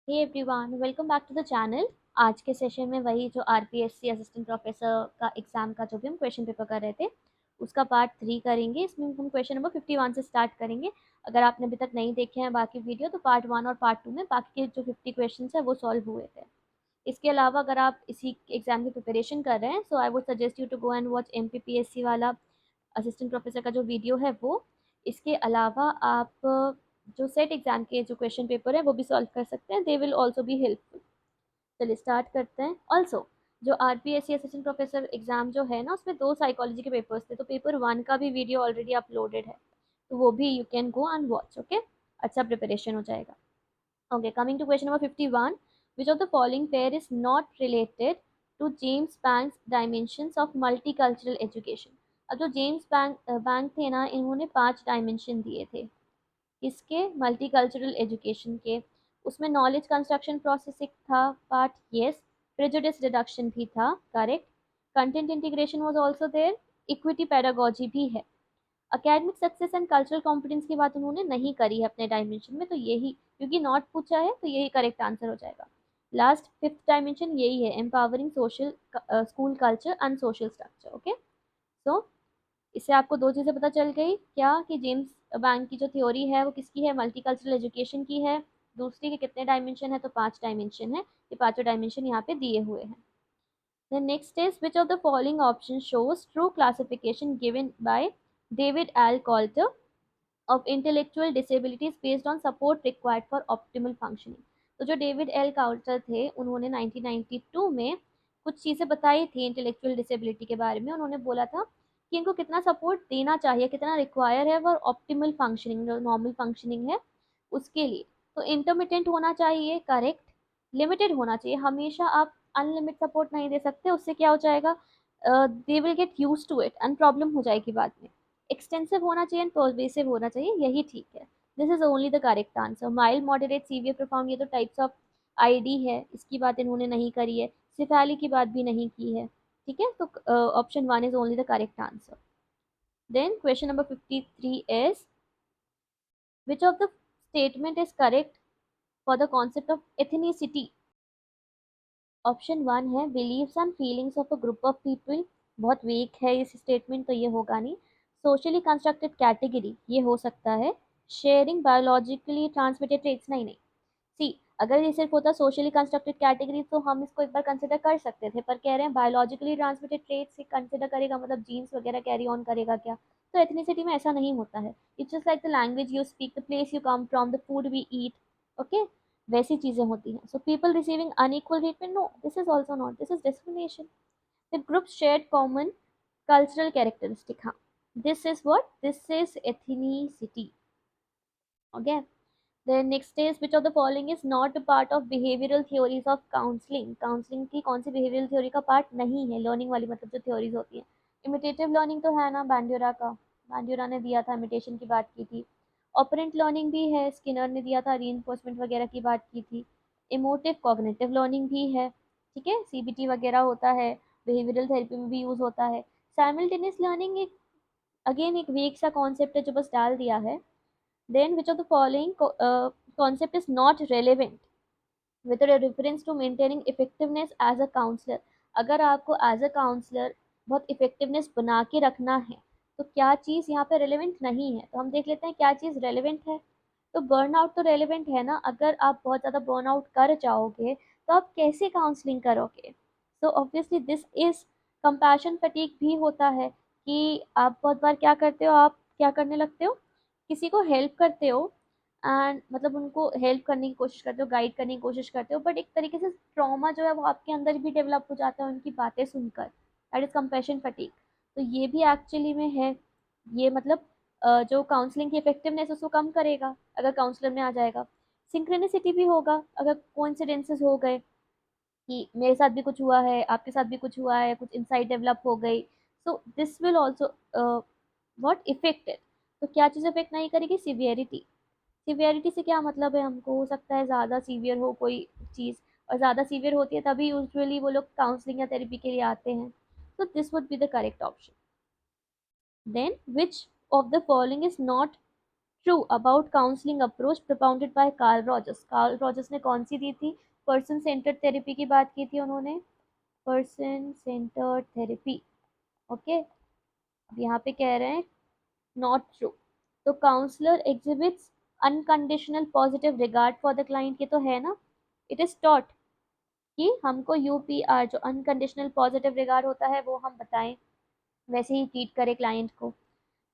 Hey everyone, welcome back to the channel. आज के session में वही जो आरपीएससी असिस्टेंट प्रोफेसर का एग्जाम का जो भी हम क्वेश्चन पेपर कर रहे थे उसका पार्ट 3 करेंगे। इसमें हम क्वेश्चन नंबर 51 से स्टार्ट करेंगे। अगर आपने अभी तक नहीं देखे हैं बाकी वीडियो तो पार्ट 1 और पार्ट 2 में बाकी के जो 50 क्वेश्चन है वो सॉल्व हुए थे। इसके अलावा अगर आप इसी एग्जाम की प्रिपरेशन कर रहे हैं so I would suggest you to go and watch MPPSC वाला असिस्टेंट प्रोफेसर का जो वीडियो है वो। इसके अलावा आप जो सेट एग्जाम के जो क्वेश्चन पेपर है वो भी सॉल्व कर सकते हैं। They will also be helpful. चलिए स्टार्ट करते हैं। ऑल्सो जो आरपीएससी असिस्टेंट प्रोफेसर एग्जाम जो है ना उसमें 2 साइकोलॉजी के पेपर्स थे, तो पेपर 1 का भी वीडियो ऑलरेडी अपलोडेड है, तो वो भी you can go and watch. Okay, अच्छा प्रिपरेशन हो जाएगा। Okay, coming to question number 51, which of the following pair is not related to James Banks dimensions of multicultural education. अब जो जेम्स बैंक थे ना, इन्होंने 5 डायमेंशन दिए थे इसके मल्टीकल्चरल एजुकेशन के। उसमें नॉलेज कंस्ट्रक्शन प्रोसेस एक था पार्ट, यस। प्रेजुडिस रिडक्शन भी था, correct. Content integration was also there. Equity pedagogy भी है। Academic success and cultural competence की बात उन्होंने नहीं करी है अपने डायमेंशन में, तो यही क्योंकि नॉट पूछा है तो यही करेक्ट आंसर हो जाएगा। लास्ट 5th डायमेंशन यही है, empowering social school culture and social structure. Okay, so इससे आपको 2 चीज़ें पता चल गई क्या, कि जेम्स बैंक की जो थ्योरी है वो किसकी है, मल्टीकल्चरल एजुकेशन की है। दूसरी के कितने डायमेंशन है, तो 5 डायमेंशन है। ये पांचों डायमेंशन यहाँ पे दिए हुए हैं। The next is which of the following options shows true classification given by David L. Coulter of intellectual disabilities based on support required for optimal functioning। तो जो डेविड एल काउल्टर थे उन्होंने 1992 में कुछ चीज़ें बताई थी इंटेलेक्चुअल डिसेबिलिटी के बारे में। उन्होंने बोला था कि इनको कितना सपोर्ट देना चाहिए, कितना रिक्वायर है फॉर ऑप्टिमल फंक्शनिंग, जो नॉर्मल फंक्शनिंग है उसके लिए। तो इंटरमिटेंट होना चाहिए, करेक्ट। लिमिटेड होना चाहिए, हमेशा आप अनलिमिटेड सपोर्ट नहीं दे सकते, उससे क्या हो जाएगा, they will get use to it and problem हो जाएगी बाद में। एक्सटेंसिव होना चाहिए एंड परवेसिव होना चाहिए, यही ठीक है। This is only the correct answer. Mild, moderate, severe, profound, ये तो टाइप्स ऑफ आईडी है, इसकी बात इन्होंने नहीं करी है। सिफाली की बात भी नहीं की है। ठीक है, तो option 1 is only the correct answer. Then question number 53 is which of the statement is correct for the concept of ethnicity. Option 1 है believes and feelings of a group of people. बहुत वीक है इस statement, तो ये होगा नहीं। Socially constructed category, ये हो सकता है। शेयरिंग बायोलॉजिकली ट्रांसमिटेड ट्रेट्स, नहीं नहीं। सी, अगर ये सिर्फ होता सोशली कंस्ट्रक्टेड कैटेगरी तो हम इसको एक बार कंसिडर कर सकते थे, पर कह रहे हैं बायोलॉजिकली ट्रांसमिटेड ट्रेट्स से कंसिडर करेगा, मतलब जीन्स वगैरह कैरी ऑन करेगा क्या। तो एथनिसिटी में ऐसा नहीं होता है। It's just like the language you speak, the place you come from, the food we eat. Okay, वैसी चीजें होती हैं। So people receiving unequal treatment, no, this is also not, this is discrimination. The group shared common cultural characteristic, हाँ, this is what, this is ethnicity। okay, then next is which of the following is not a part of behavioral theories of counseling। Counselling की कौन सी behavioral theory का part नहीं है, learning वाली, मतलब जो theories होती हैं। इमिटेटिव लर्निंग तो है ना बैंड्यूरा का, बैंड्यूरा ने दिया था, इमिटेशन की बात की थी। ऑपरेंट लर्निंग भी है, स्किनर ने दिया था, रीइंफोर्समेंट वगैरह की बात की थी। इमोटिव कॉग्निटिव लर्निंग भी है, ठीक है, सीबीटी वगैरह होता है, बिहेवियरल थेरेपी में भी यूज होता है। साइमल्टेनियस लर्निंग एक अगेन एक वीक सा कॉन्सेप्ट है जो बस डाल दिया है। Then which of the following concept is not relevant with a reference to maintaining effectiveness as a counselor। अगर आपको एज अ काउंसलर बहुत इफेक्टिवनेस बना के रखना है तो क्या चीज़ यहाँ पे रेलेवेंट नहीं है, तो हम देख लेते हैं क्या चीज़ रेलेवेंट है। तो बर्नआउट तो रेलेवेंट है ना, अगर आप बहुत ज़्यादा बर्नआउट कर जाओगे तो आप कैसे काउंसलिंग करोगे। So obviously this is compassion fatigue भी होता है कि आप बहुत बार क्या करते हो, आप क्या करने लगते हो, किसी को हेल्प करते हो एंड मतलब उनको हेल्प करने की कोशिश करते हो, गाइड करने की कोशिश करते हो, बट एक तरीके से ट्रॉमा जो है वो आपके अंदर भी डेवलप हो जाता है उनकी बातें सुनकर। That is compassion fatigue. तो ये भी एक्चुअली में है, ये मतलब जो काउंसलिंग की इफेक्टिवनेस उसको कम करेगा अगर काउंसलर में आ जाएगा। सिंक्रोनिसिटी भी होगा, अगर कोइंसिडेंसेस हो गए कि मेरे साथ भी कुछ हुआ है, आपके साथ भी कुछ हुआ है, कुछ इंसाइट डेवलप हो गई, so this will also what affected. तो क्या चीज़ इफेक्ट नहीं करेगी, सिवियरिटी। सिवियरिटी से क्या मतलब है, हमको हो सकता है ज़्यादा सीवियर हो कोई चीज़, और ज़्यादा सीवियर होती है तभी यूजुअली वो लोग काउंसलिंग या थेरेपी के लिए आते हैं। तो this would be the correct option. Then which of the following is not true about counselling approach propounded by Carl Rogers. Carl Rogers ने कौन सी दी थी? पर्सन सेंटर्ड थेरेपी की बात की थी उन्होंने, पर्सन सेंटर्ड थेरेपी। ओके, अब यहाँ पे कह रहे हैं नॉट ट्रू। तो counsellor exhibits unconditional positive regard for the client, ये तो है ना। इट इज टॉट कि हमको यूपीआर जो अनकंडीशनल पॉजिटिव रिगार्ड होता है वो हम बताएं, वैसे ही ट्रीट करें क्लाइंट को।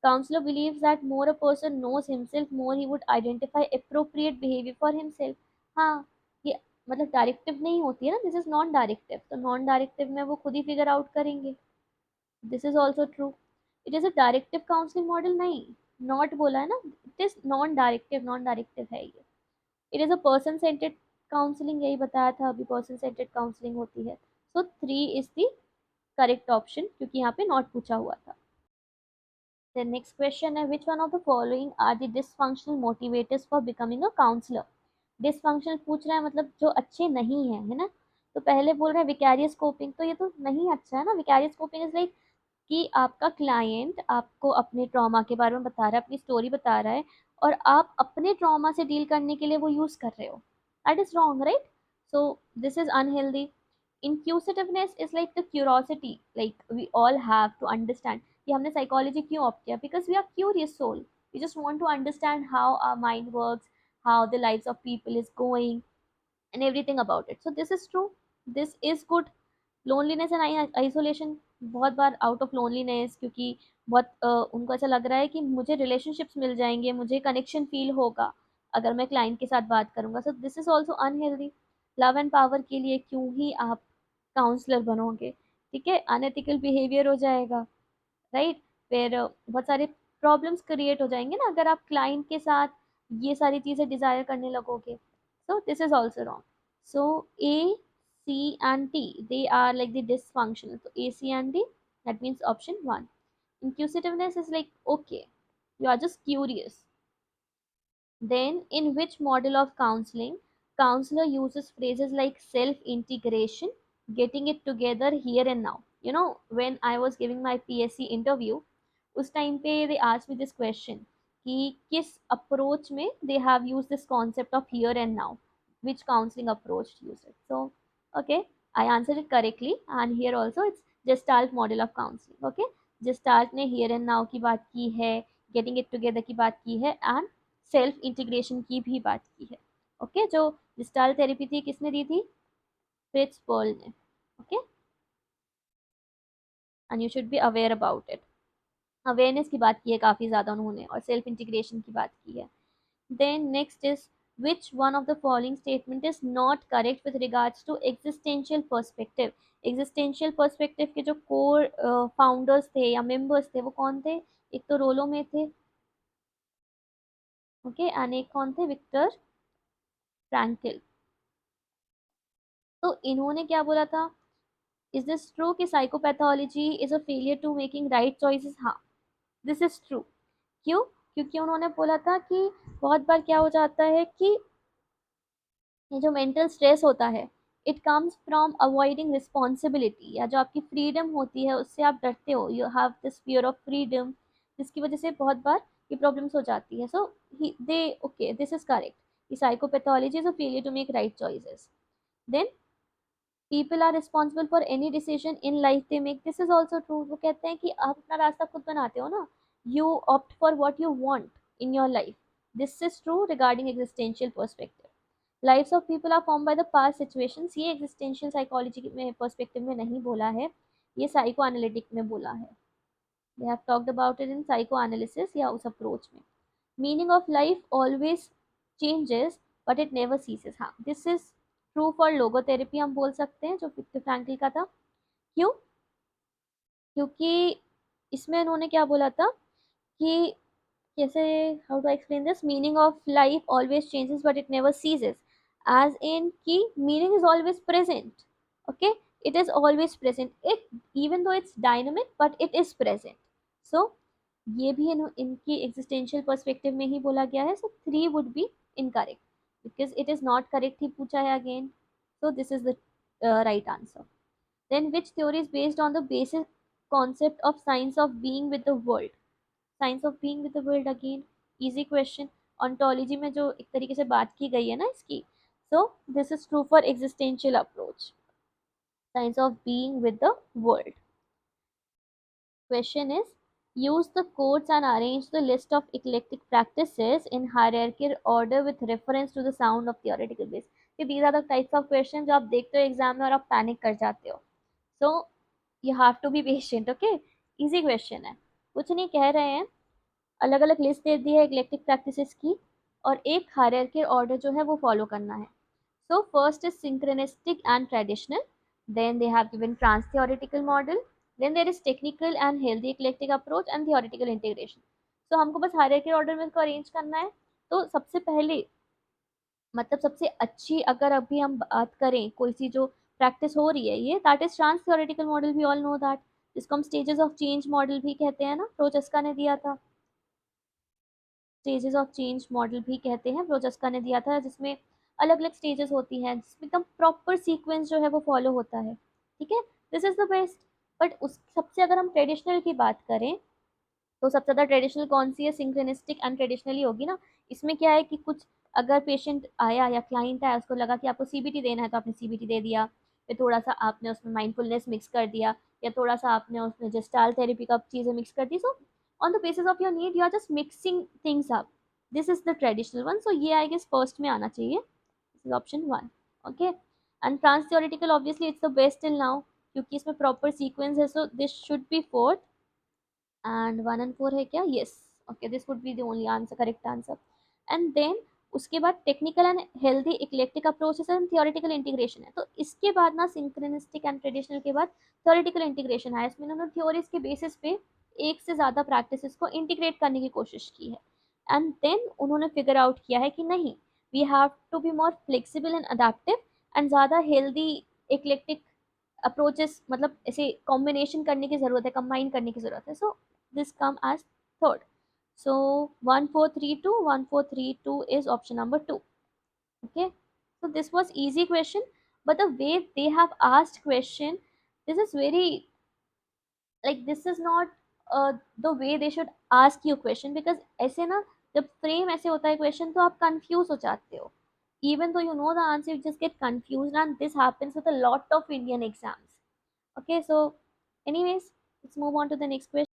Counselor believes that more a person knows himself, more he would identify appropriate behavior for himself. हाँ, ये मतलब डायरेक्टिव नहीं होती है ना, दिस इज नॉन डायरेक्टिव, तो नॉन डायरेक्टिव में वो खुद ही फिगर आउट करेंगे। This is also true. It is a directive counselling model नहीं, नॉट बोला है ना, it is non directive, non directive है ये। It is a person scented counselling, यही बताया था अभी, पर्सन सेंटेड काउंसलिंग होती है। So 3 is the correct option, क्योंकि यहाँ पे नॉट पूछा हुआ था। The next question है, which one of the following are the dysfunctional motivators for becoming a counselor? Dysfunctional पूछ रहा है मतलब जो अच्छे नहीं है, है ना। तो पहले बोल रहे हैं विकैरियस कोपिंग, तो ये तो नहीं अच्छा है ना। विकैरियस कोपिंग इज लाइक कि आपका क्लाइंट आपको अपने ट्रॉमा के बारे में बता रहा है, अपनी स्टोरी बता रहा है, और आप अपने ट्रॉमा से डील करने के लिए वो यूज कर रहे हो। That is wrong, right? So this is unhealthy. Inquisitiveness is like the curiosity, like we all have to understand. कि हमने psychology क्यों opt किया? Because we are curious soul. We just want to understand how our mind works, how the lives of people is going, and everything about it. So this is true. This is good. Loneliness and isolation, बहुत बार out of loneliness, क्योंकि बहुत उनको ऐसा लग रहा है कि मुझे रिलेशनशिप्स मिल जाएंगे, मुझे कनेक्शन फील होगा अगर मैं क्लाइंट के साथ बात करूंगा। सो this is also unhealthy. Love and power के लिए क्यों ही आप काउंसलर बनोगे? ठीक है, अनएथिकल बिहेवियर हो जाएगा, राइट। फिर बहुत सारे प्रॉब्लम्स क्रिएट हो जाएंगे ना अगर आप क्लाइंट के साथ ये सारी चीजें डिजायर करने लगोगे। सो this is also wrong. So A, C and D, they are like the dysfunctional. So A, C and D, that means option 1. Inquisitiveness is like, okay, you are just curious. Then in which model of counseling, counselor uses phrases like self-integration, getting it together here and now. You know, when I was giving my PSC interview, उस time पे they asked me this question कि किस approach में they have used this concept of here and now, which counseling approach used it. So okay, I answered it correctly, and here also it's Gestalt model of counseling. Okay, Gestalt ने here and now की बात की है, getting it together की बात की है, and self integration की भी बात की है। ओके, जो जिस्टाल थेरेपी थी किसने दी थी? फ्रिट्ज पर्ल ने। Okay, and you should be aware about it. Awareness की बात की है काफ़ी ज़्यादा उन्होंने, और सेल्फ इंटीग्रेशन की बात की है। Then next is which one of the following statement is not correct with regards to existential perspective? existential perspective के जो कोर फाउंडर्स थे या मेंबर्स थे वो कौन थे? एक तो रोलो में थे, ओके, एंड एक कौन थे? Victor Frankl. तो इन्होंने क्या बोला था? इज दिस ट्रू कि psychopathology is a failure to making right choices? हाँ, दिस इज ट्रू। क्यों? क्योंकि उन्होंने बोला था कि बहुत बार क्या हो जाता है कि ये जो मेंटल स्ट्रेस होता है, it comes from avoiding responsibility, या जो आपकी फ्रीडम होती है उससे आप डरते हो, you have this fear of freedom, जिसकी वजह से बहुत बार ये प्रॉब्लम्स हो जाती है। So they, okay, this is correct. Psychopathology is a failure to make right choices. Then people are responsible for any decision in life they make, this is also true. वो कहते हैं कि आप अपना रास्ता खुद बनाते हो ना, you opt for what you want in your life. This is true regarding existential perspective. Lifes of people are form by the past situations, ये एग्जिस्टेंशियल साइकोलॉजी में पर्सपेक्टिव में नहीं बोला है, ये साइको एनालिटिक में बोला है। They have talked about it in psycho analysis या उस अप्रोच में। Meaning of life always changes but it never ceases, हाँ, this is true for logotherapy, हम बोल सकते हैं, जो विक्टर फ्रैंकल का था। क्यों? क्योंकि इसमें उन्होंने क्या बोला था कि कैसे, how to explain this, meaning of life always changes but it never ceases, as in की meaning is always present. Okay, it is always present, it even though it's dynamic but it is present. So ये भी इनकी existential perspective में ही बोला गया है। So 3 would be incorrect because it is not correct ही पूछा है again. So this is the right answer. Then which theory is based on the basic concept of science of being with the world? Science of being with the world again. Easy question. Ontology में जो एक तरीके से बात की गई है ना इसकी, सो this is true for existential approach, science of being with the world. Question is, use the quotes and arrange the list of eclectic practices in hierarchical order with reference to the sound of theoretical base. So these are the types of questions जो आप देखते हो exam में और आप panic कर जाते हो. So you have to be patient, okay? Easy question है. कुछ नहीं कह रहे हैं, अलग अलग लिस्ट दे दी है इक्लेक्टिक प्रैक्टिसेस की और एक हायरार्किकल ऑर्डर जो है वो फॉलो करना है. So first is synchronistic and traditional. Then they have given trans-theoretical model. Then there is technical and healthy eclectic approach and theoretical integration. So हमको बस hierarchical order में इसको arrange करना है. तो सबसे पहले मतलब सबसे अच्छी अगर अभी हम बात करें कोई सी जो प्रैक्टिस हो रही है ये that is trans theoretical model, we all know that, जिसको हम स्टेजेस ऑफ चेंज मॉडल भी कहते हैं ना, फ्रोचस्का ने दिया था. स्टेजेस ऑफ चेंज मॉडल भी कहते हैं, फ्रोचस्का ने दिया था, जिसमें अलग अलग स्टेजेस होती हैं जिसमें एकदम प्रॉपर सीक्वेंस जो है वो फॉलो होता है. ठीक है, this is the best. But उस सबसे अगर हम ट्रेडिशनल की बात करें तो सबसे ज़्यादा ट्रेडिशनल कौन सी है, सिंक्रोनिस्टिक एंड ट्रेडिशनली होगी ना. इसमें क्या है कि कुछ अगर पेशेंट आया या क्लाइंट आया, उसको लगा कि आपको सीबीटी देना है तो आपने सीबीटी दे दिया, फिर थोड़ा सा आपने उसमें माइंडफुलनेस मिक्स कर दिया या थोड़ा सा आपने उसमें जेस्टाल थेरेपी का चीज़ें मिक्स कर दी. So on the basis of your need you are just mixing things up. This is the traditional one. So ये आई गेस फर्स्ट में आना चाहिए. This is option one. Okay, and trans theoretical obviously it's the best till now क्योंकि इसमें proper sequence है. So this should be fourth. And 1 and 4 है क्या? Yes. Okay, this would be the only answer, correct answer. And then उसके बाद technical and healthy eclectic approaches and theoretical integration है. तो इसके बाद ना सिंक्रोनिस्टिक एंड ट्रेडिशनल के बाद थियोरेटिकल इंटीग्रेशन है. इसमें उन्होंने थ्योरीज के बेसिस पे एक से ज़्यादा प्रैक्टिसेस को इंटीग्रेट करने की कोशिश की है. एंड देन उन्होंने फिगर आउट किया है कि नहीं, we have to be more flexible and adaptive and ज़्यादा हेल्दी इक्लेक्टिक अप्रोचेस, मतलब ऐसे कॉम्बिनेशन करने की ज़रूरत है, कंबाइन करने की ज़रूरत है. सो this come as third. So 1432, 1432 is option number 2. Okay, so this was easy question, but the way they have asked question, this is very like this is not the way they should ask you question, because ऐसे ना जब frame ऐसे होता है question तो आप confuse हो जाते हो. Even though you know the answer, you just get confused, and this happens with a lot of Indian exams. Okay, so anyways, let's move on to the next question.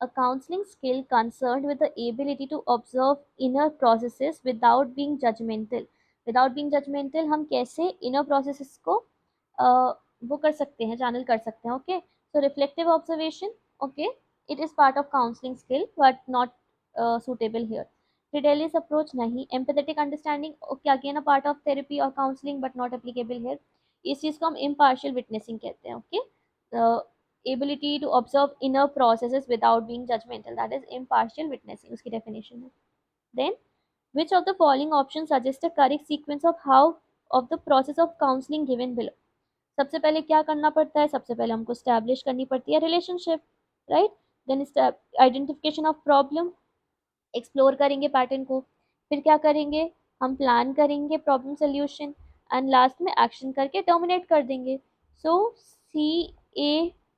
A counseling skill concerned with the ability to observe inner processes without being judgmental. Without being judgmental हम कैसे inner processes को वो कर सकते हैं, channel कर सकते हैं. Okay, so reflective observation, okay, it is part of counselling skill but not suitable here. फिडेलिस अप्रोच नहीं. Empathetic understanding, okay, again a part of therapy और counselling but not applicable here. इस चीज़ को हम इम्पार्शियल विटनेसिंग कहते हैं. Okay, ability to observe inner processes without being judgmental, that is impartial witnessing, उसकी definition है. Then which of the following options suggest a correct sequence of how of the process of counseling given below. सबसे पहले क्या करना पड़ता है, सबसे पहले हमको establish करनी पड़ती है relationship, right? Then identification of problem, explore करेंगे pattern को, फिर क्या करेंगे, हम plan करेंगे problem solution, and last में action करके terminate कर देंगे. So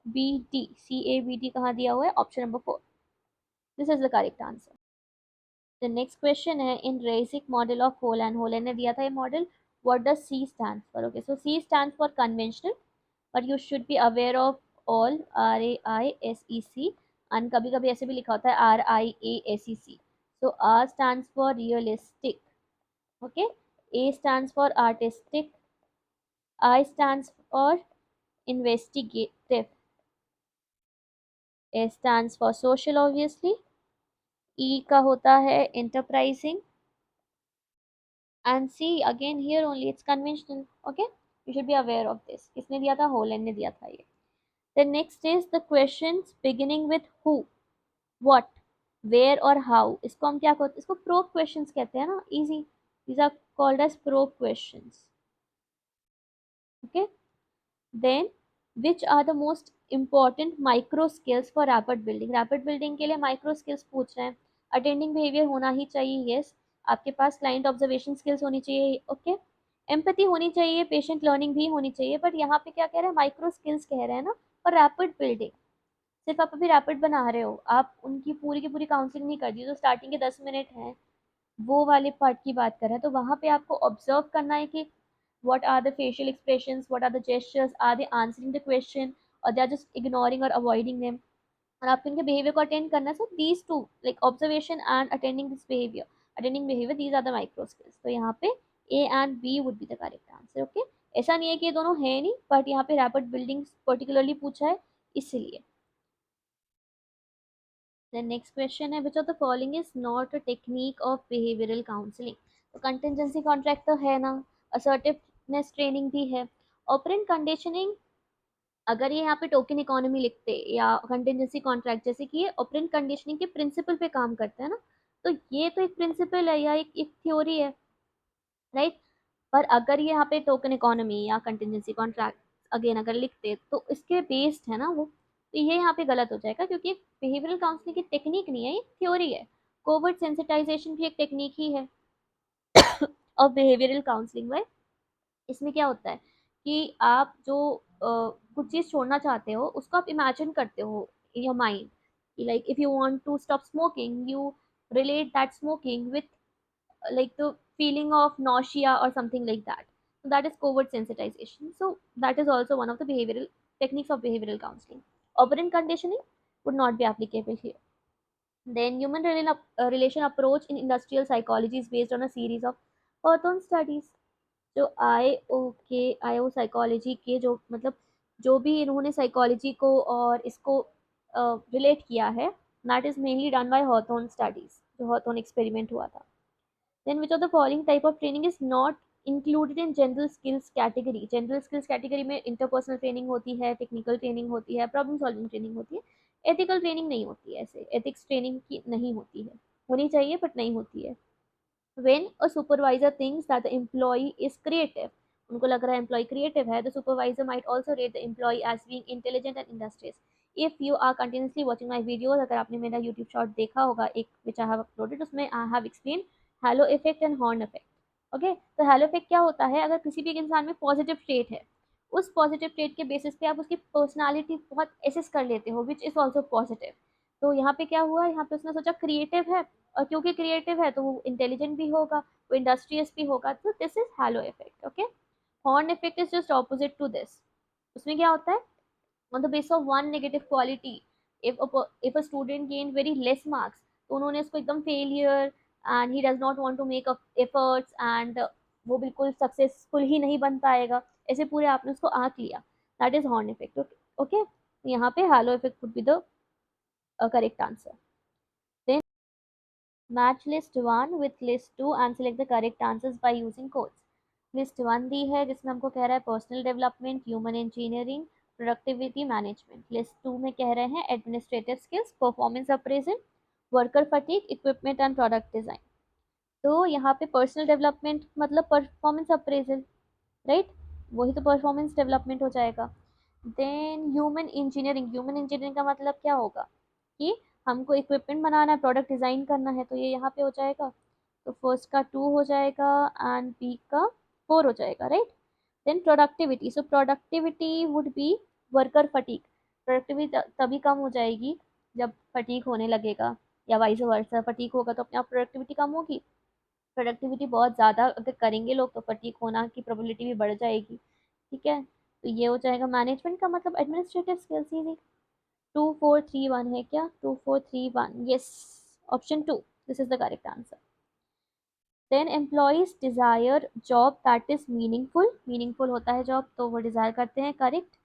CABD कहाँ दिया हुआ है, option number 4. This is the correct answer. The next question है, इन रेसिक मॉडल ऑफ होल ने दिया था ये मॉडल, what does C stand for. Okay, so C stand for conventional, but you should be aware of all, RAISEC, and कभी कभी ऐसे भी लिखा होता है RIASEC. So R stands for realistic, okay, A stands for artistic, I stands for investigative, A stands for social obviously, E का होता है enterprising, and C again here only it's conventional. Okay, you should be aware of this. किसने दिया था, Holland ने दिया था ये. The next is the questions beginning with who, what, where और how. इसको हम क्या कहते हैं, इसको probe questions कहते हैं ना, easy. These are called as probe questions. Okay, then which are the most important micro skills for rapid building. Rapid building के लिए micro skills पूछ रहे हैं. Attending behavior होना ही चाहिए, yes. आपके पास क्लाइंट ऑब्जर्वेशन स्किल्स होनी चाहिए, ओके, एम्पैथी होनी चाहिए, पेशेंट लर्निंग भी होनी चाहिए. बट यहाँ पे क्या कह रहे हैं, माइक्रो स्किल्स कह रहे हैं ना, फॉर रैपिड बिल्डिंग. सिर्फ आप अभी रैपिड बना रहे हो, आप उनकी पूरी की पूरी काउंसलिंग नहीं कर दी। जो स्टार्टिंग के 10 मिनट हैं वो वाले पार्ट की बात कर रहे हैं, तो वहां पे आपको ऑब्जर्व करना है कि what are the facial expressions, what are the gestures, are they answering the question or they are just ignoring or avoiding them, और आपको इनके बिहेवियर को अटेंड करना है। So these two, like observation and attending this behaviour, attending behaviour, these are the micro skills. तो यहाँ पे A and B would be the correct answer. Okay, ऐसा नहीं है कि ये दोनों है नहीं, बट यहाँ पे रैपिड बिल्डिंग पर्टिकुलरली पूछा है इसलिए। Then next question है, which of the following is not a technique of behavioral counseling? तो contingency contract तो है ना, assertiveness training भी है, operant conditioning, अगर ये यहाँ पे टोकन इकोनॉमी लिखते या कंटिजेंसी कॉन्ट्रैक्ट, जैसे कि ये ऑपरेंट कंडीशनिंग के प्रिंसिपल पे काम करते हैं ना, तो ये तो एक प्रिंसिपल है या एक थ्योरी है, राइट। पर अगर ये यहाँ पे टोकन इकोनॉमी या कंटिजेंसी कॉन्ट्रैक्ट अगेन अगर लिखते तो इसके बेस्ड है ना वो, तो ये यहाँ पे गलत हो जाएगा, क्योंकि बिहेवियरल काउंसलिंग की टेक्निक नहीं है, ये थ्योरी है। कोवर्ट सेंसिटाइजेशन भी एक टेक्निक ही है और बिहेवियरल काउंसलिंग में इसमें क्या होता है कि आप जो कुछ चीज़ छोड़ना चाहते हो उसको आप इमेजिन करते हो in your mind, like if you want to stop smoking, you relate that smoking with like the feeling of nausea or something like that. So that is covert sensitization. So that is also one of the behavioral techniques of behavioral counseling. Operant conditioning would not be applicable here. Then relation approach in industrial psychology is based on a series of Hawthorne studies. जो आई ओ psychology के जो मतलब जो भी इन्होंने psychology को और इसको रिलेट किया है, that is mainly done by Hawthorne studies, जो हॉथॉर्न एक्सपेरिमेंट हुआ था। Then which of the following type of training is not included in general skills category? General skills category में इंटरपर्सनल ट्रेनिंग होती है, टेक्निकल ट्रेनिंग होती है, problem solving training होती है, एथिकल ट्रेनिंग नहीं होती है, ऐसे एथिक्स ट्रेनिंग की नहीं होती है, होनी चाहिए बट नहीं होती है। when a supervisor thinks that the employee is creative, उनको लग रहा है एम्प्लॉय क्रिएटिव है, the supervisor might also rate the employee as being intelligent and industrious. If you are continuously watching my videos, अगर आपने मेरा YouTube शॉर्ट देखा होगा एक which I have uploaded, उसमें I have explained halo effect and horn effect. Okay, तो hello effect क्या होता है, अगर किसी भी एक इंसान में पॉजिटिव ट्रेट है, उस पॉजिटिव ट्रेट के बेसिस पे आप उसकी पर्सनालिटी बहुत एसेस कर लेते हो विच इज ऑल्सो पॉजिटिव। तो यहाँ पे क्या हुआ, यहाँ पे उसने सोचा क्रिएटिव है, और क्योंकि क्रिएटिव है तो वो इंटेलिजेंट भी होगा, वो इंडस्ट्रियस भी होगा, तो this is halo effect. Okay, horn effect is just opposite to this. उसमें क्या होता है, on the basis of one negative quality, if a student gained very less marks, तो उन्होंने इसको एकदम failure and he does not want to make efforts and वो बिल्कुल सक्सेसफुल ही नहीं बन पाएगा, ऐसे पूरे आपने उसको आंक लिया, that is horn effect. Okay, यहाँ पे halo effect would be the correct answer. Then match list one with list two and select the correct answers by using codes. List one दी है जिसमें हमको कह रहा है personal development, human engineering, productivity management. List two में कह रहे हैं administrative skills, performance appraisal, worker fatigue, equipment and product design. तो यहाँ पे पर्सनल डेवलपमेंट मतलब परफॉर्मेंस अप्रेजल, राइट, वही तो परफॉर्मेंस डेवलपमेंट हो जाएगा। Then human engineering, human engineering का मतलब क्या होगा कि हमको इक्विपमेंट बनाना है, प्रोडक्ट डिजाइन करना है, तो ये यहाँ पे हो जाएगा। तो फर्स्ट का 2 हो जाएगा एंड बी का 4 हो जाएगा, right. Then productivity, so productivity would be worker fatigue. Productivity तभी कम हो जाएगी जब फटीक होने लगेगा, या वाइस वर्सा, फटीक होगा तो अपने आप प्रोडक्टिविटी कम होगी। प्रोडक्टिविटी बहुत ज़्यादा अगर करेंगे लोग तो फटीक होना की प्रोबेबिलिटी भी बढ़ जाएगी, ठीक है। तो ये हो जाएगा मैनेजमेंट का मतलब एडमिनिस्ट्रेटिव स्किल्स। इजी, 2 4 3 1 है क्या, 2 4 3 1, yes, option 2, this is the correct answer. Then employees desire job that is meaningful, meaningful होता है जॉब तो वो डिजायर करते हैं, correct.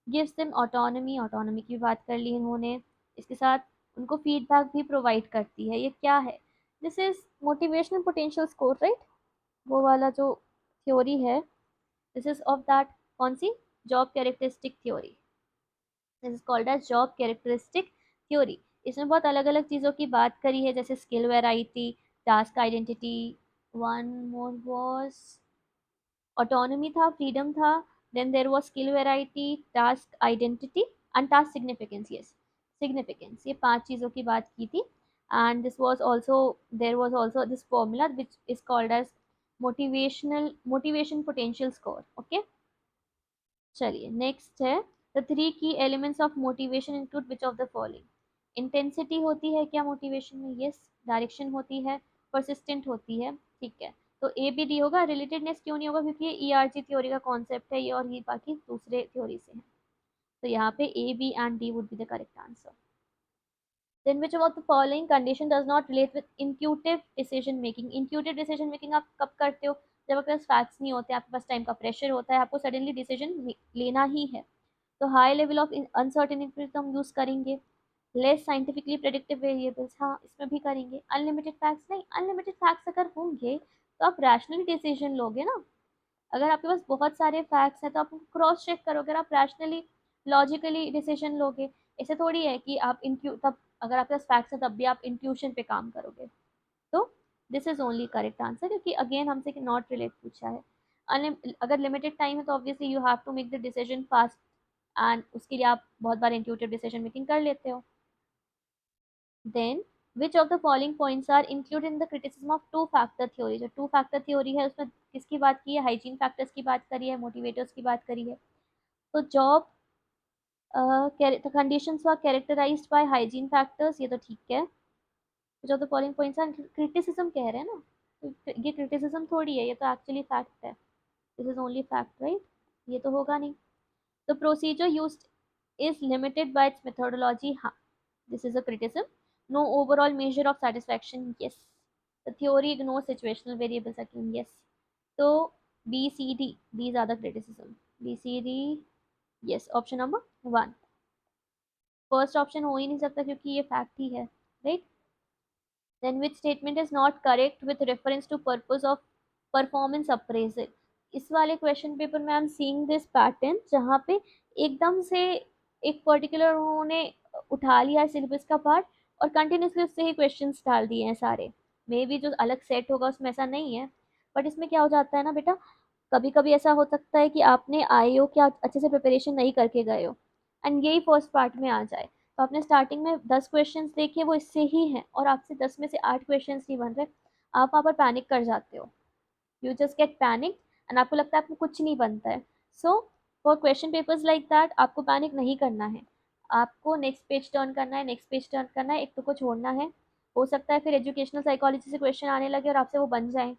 Gives them autonomy, autonomy की बात कर ली इन्होंने, इसके साथ उनको फीडबैक भी प्रोवाइड करती है, ये क्या है, this is motivational potential score, right, वो वाला जो थ्योरी है, दिस इज ऑफ दैट, कौन सी, job characteristic theory, this is called as job characteristic theory. इसमें बहुत अलग अलग चीज़ों की बात करी है, जैसे skill variety, task identity, one more was autonomy था, फ्रीडम था, then there was skill variety, task identity and task significance, yes, significance, ये 5 चीज़ों की बात की थी। And this was also, there was also this formula which is called as motivation potential score. Okay, चलिए next है the three key elements of motivation include which of the following? Intensity होती है क्या मोटिवेशन में? Yes. Direction होती है, persistent होती है, ठीक है। तो ए बी डी होगा। रिलेटेडनेस क्यों नहीं होगा? क्योंकि ये ईआरजी थ्योरी का कॉन्सेप्ट है ये, और ये बाकी दूसरे थ्योरी से है। तो यहाँ पे A B and D would be the correct answer. Then which of the following condition does not relate with intuitive decision making? Intuitive decision making आप कब करते हो? जब आपके पास फैक्ट्स नहीं होते, आपके पास टाइम का प्रेशर होता है, आपको सडनली डिसीजन लेना ही है। तो हाई लेवल ऑफ अनसर्टेनिटी तो हम यूज करेंगे। लेस साइंटिफिकली प्रेडिक्टिव वेरिएबल्स, हाँ इसमें भी करेंगे। अनलिमिटेड फैक्ट्स नहीं, अनलिमिटेड फैक्ट्स अगर होंगे तो आप रैशनली डिसीजन लोगे ना। अगर आपके पास बहुत सारे फैक्ट्स हैं तो आप क्रॉस चेक करोगे, आप रैशनली लॉजिकली डिसीजन लोगे। ऐसे थोड़ी है कि आप इंट्यू तब अगर आपके पास फैक्ट्स है तब भी आप इंट्यूशन पे काम करोगे। तो this is only correct answer, क्योंकि अगेन हमसे नॉट रिलेट पूछा है। अगर लिमिटेड टाइम है तो obviously you have to make the decision fast, and उसके लिए आप बहुत बार इंट्यूटिव डिसीजन मेकिंग कर लेते हो। Then which of the following points are include in the criticism of two factor theory? जो टू फैक्टर थ्योरी है उसमें किसकी बात की है? हाइजीन फैक्टर्स की बात करी है, मोटिवेटर्स की बात करी है। तो job conditions were characterised by hygiene factors, ये तो ठीक है। जो the following points are criticism कह रहे हैं ना, तो ये क्रिटिसिज्म थोड़ी है, ये तो एक्चुअली फैक्ट है। This is only fact, right? ये तो होगा नहीं। The procedure used is limited by its methodology. हाँ, this is a criticism. No overall measure of satisfaction. Yes. The theory ignores situational variables again. Yes. So B, C, D. These are the criticism. B, C, D. Yes. Option number 1. First option हो ही नहीं सकता क्योंकि ये fact ही है, right? Then which statement is not correct with reference to purpose of performance appraisal? इस वाले question paper में I am seeing this pattern, जहाँ पे एकदम से एक पर्टिकुलर उन्होंने उठा लिया सिलेबस का पार्ट और कंटिन्यूसली उससे ही क्वेश्चंस डाल दिए हैं सारे। मे बी जो अलग सेट होगा उसमें ऐसा नहीं है, बट इसमें क्या हो जाता है ना बेटा, कभी कभी ऐसा हो सकता है कि आपने आईओ क्या अच्छे से प्रिपरेशन नहीं करके गए हो, एंड यही फर्स्ट पार्ट में आ जाए। तो आपने स्टार्टिंग में 10 क्वेश्चंस देखे वो इससे ही हैं, और आपसे 10 में से 8 क्वेश्चंस नहीं बन रहे, आप वहाँ पर पैनिक कर जाते हो। You just get panic, and आपको लगता है आपको कुछ नहीं बनता है। So for question papers like that आपको पैनिक नहीं करना है, आपको नेक्स्ट पेज टर्न करना है, नेक्स्ट पेज टर्न करना है, एक तो को छोड़ना है। हो सकता है फिर एजुकेशनल साइकोलॉजी से क्वेश्चन आने लगे और आपसे वो बन जाए,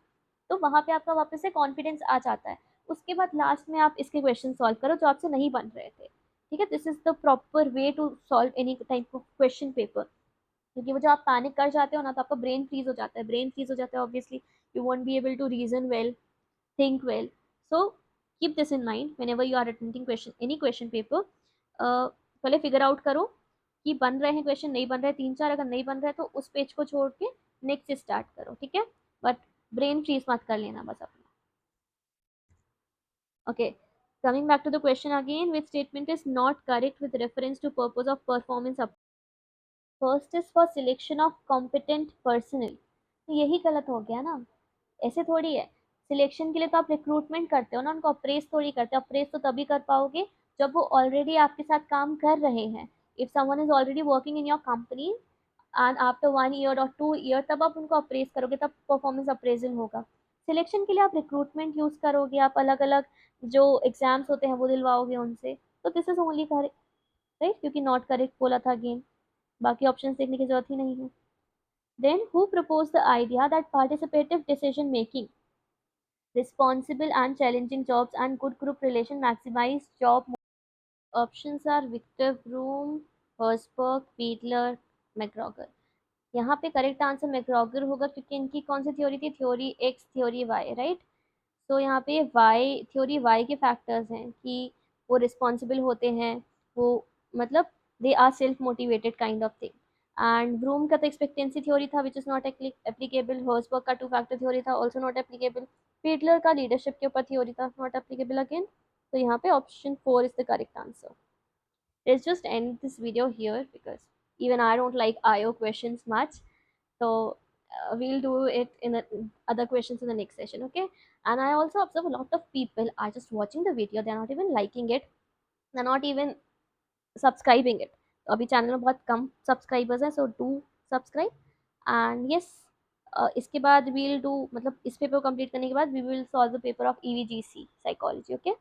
तो वहाँ पे आपका वापस से कॉन्फिडेंस आ जाता है। उसके बाद लास्ट में आप इसके क्वेश्चन सॉल्व करो जो आपसे नहीं बन रहे थे। ठीक है, this is the proper way to solve any type of question paper. क्योंकि वो जब आप पैनिक कर जाते हो ना तो आपका ब्रेन फ्रीज हो जाता है, ब्रेन फ्रीज हो जाता है obviously you won't be able to reason well, think well. So keep this in mind whenever you are attempting question any question paper. पहले फिगर आउट करो कि बन रहे हैं क्वेश्चन, नहीं बन रहे 3-4, अगर नहीं बन रहे तो उस पेज को छोड़ के नेक्स्ट से स्टार्ट करो, ठीक है? बट ब्रेन फ्रीज मत कर लेना बस अपना। Okay, coming back to the question again, which statement is not correct with reference to purpose of performance? First is for selection of competent personal, तो यही गलत हो गया ना। ऐसे थोड़ी है, सिलेक्शन के लिए तो आप रिक्रूटमेंट करते हो ना, उनको अप्रेस थोड़ी करते हो। अप्रेस तो तभी कर पाओगे जब वो ऑलरेडी आपके साथ काम कर रहे हैं। If someone is already working in your company and after 1 year और 2 ईयर, तब आप उनको अप्रेस करोगे, तब परफॉर्मेंस अप्रेजल होगा। सिलेक्शन के लिए आप रिक्रूटमेंट यूज करोगे, आप अलग अलग जो एग्जाम्स होते हैं वो दिलवाओगे उनसे। तो this is only correct, right? क्योंकि नॉट करेक्ट बोला था अगेन, बाकी ऑप्शन देखने की जरूरत ही नहीं है। Then who proposed the idea that participative decision making, responsible and challenging jobs and good group relation maximize job? Options are Victor Vroom, Herzberg, Fiedler, McGregor. यहाँ पे करेक्ट आंसर मैक्ग्रॉगर होगा क्योंकि इनकी कौन सी थ्योरी थी? Theory X, theory Y, right? तो यहाँ पे वाई थ्योरी वाई के फैक्टर्स हैं कि वो रिस्पॉन्सिबल होते हैं, वो मतलब they are self motivated kind of thing. And Vroom का तो एक्सपेक्टेंसी थ्योरी था which is not applicable. Herzberg का टू फैक्टर थ्योरी था, ऑल्सो नॉट एप्लीकेबल। फीडलर का लीडरशिप के ऊपर थ्योरी था, नॉट एप्लीकेबल अगेन। तो यहाँ पे option 4 is the correct answer. Let's just end this video here because even I don't like IO questions much. So we'll do it in other questions in the next session, okay? And I also observe a lot of people are just watching the video, they're not even liking it, they're not even subscribing it. तो अभी channel में बहुत कम subscribers हैं, so do subscribe. And yes, इसके बाद we'll do, मतलब इस paper को कंप्लीट करने के बाद we will solve the paper of EVGC psychology, okay?